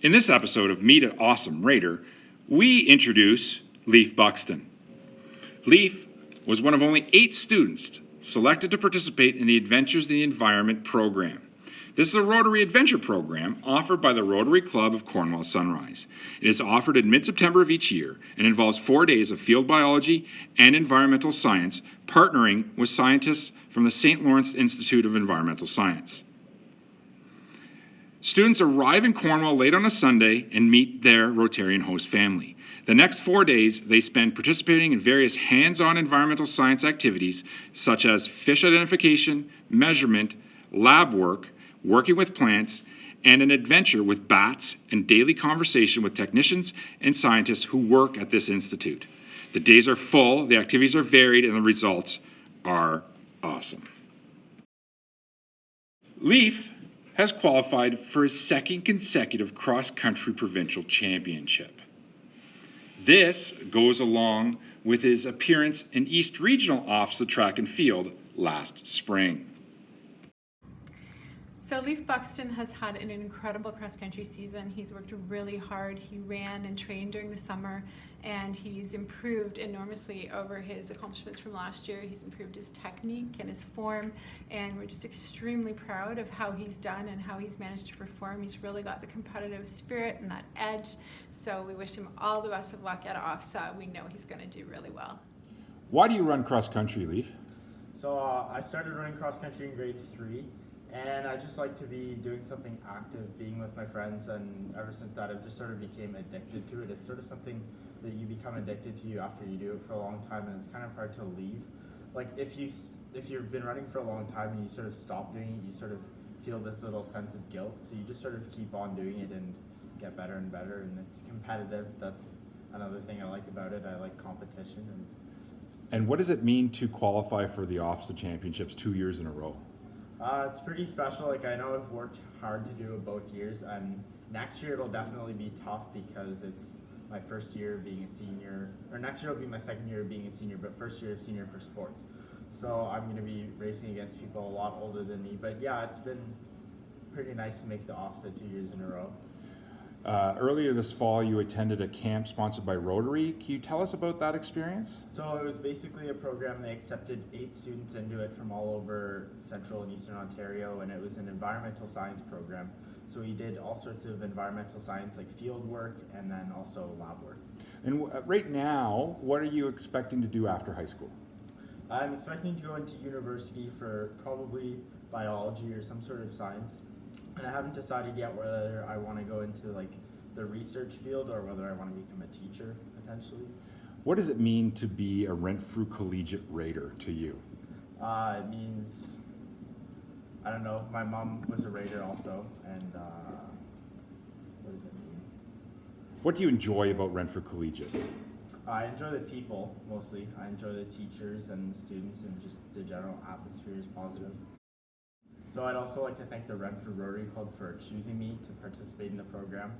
In this episode of Meet an Awesome Raider, we introduce Leif Buxton. Leif was one of only 8 students selected to participate in the Adventures in the Environment program. This is a Rotary Adventure program offered by the Rotary Club of Cornwall Sunrise. It is offered in mid-September of each year and involves 4 days of field biology and environmental science, partnering with scientists from the St. Lawrence Institute of Environmental Science. Students arrive in Cornwall late on a Sunday and meet their Rotarian host family. The next 4 days, they spend participating in various hands-on environmental science activities such as fish identification, measurement, lab work, working with plants, and an adventure with bats and daily conversation with technicians and scientists who work at this institute. The days are full, the activities are varied, and the results are awesome. Leif has qualified for his second consecutive cross-country provincial championship. This goes along with his appearance in East Regional Office of Track and Field last spring. So Leif Buxton has had an incredible cross-country season. He's worked really hard. He ran and trained during the summer, and he's improved enormously over his accomplishments from last year. He's improved his technique and his form, and we're just extremely proud of how he's done and how he's managed to perform. He's really got the competitive spirit and that edge, so we wish him all the best of luck at OFSA. We know he's going to do really well. Why do you run cross-country, Leif? So I started running cross-country in grade 3. And I just like to be doing something active, being with my friends, and ever since that I've just sort of became addicted to it. It's sort of something that you become addicted to after you do it for a long time, and it's kind of hard to leave. Like if you've been running for a long time and you sort of stop doing it, you sort of feel this little sense of guilt. So you just sort of keep on doing it and get better and better, and it's competitive. That's another thing I like about it. I like competition. And what does it mean to qualify for the OFSA Championships 2 years in a row? It's pretty special. Like I know I've worked hard to do it both years, and next year it'll definitely be tough because it's my first year being a senior, or next year will be my second year being a senior, but first year of senior for sports. So I'm going to be racing against people a lot older than me. But yeah, it's been pretty nice to make the OFSA 2 years in a row. Earlier this fall, you attended a camp sponsored by Rotary. Can you tell us about that experience? So it was basically a program. They accepted 8 students into it from all over central and eastern Ontario, and it was an environmental science program. So we did all sorts of environmental science like field work and then also lab work. And right now, what are you expecting to do after high school? I'm expecting to go into university for probably biology or some sort of science. And I haven't decided yet whether I want to go into like the research field or whether I want to become a teacher potentially. What does it mean to be a Renfrew Collegiate Raider to you? It means, I don't know, my mom was a Raider also, and what does it mean? What do you enjoy about Renfrew Collegiate? I enjoy the people mostly. I enjoy the teachers and the students, and just the general atmosphere is positive. So I'd also like to thank the Renfrew Rotary Club for choosing me to participate in the program.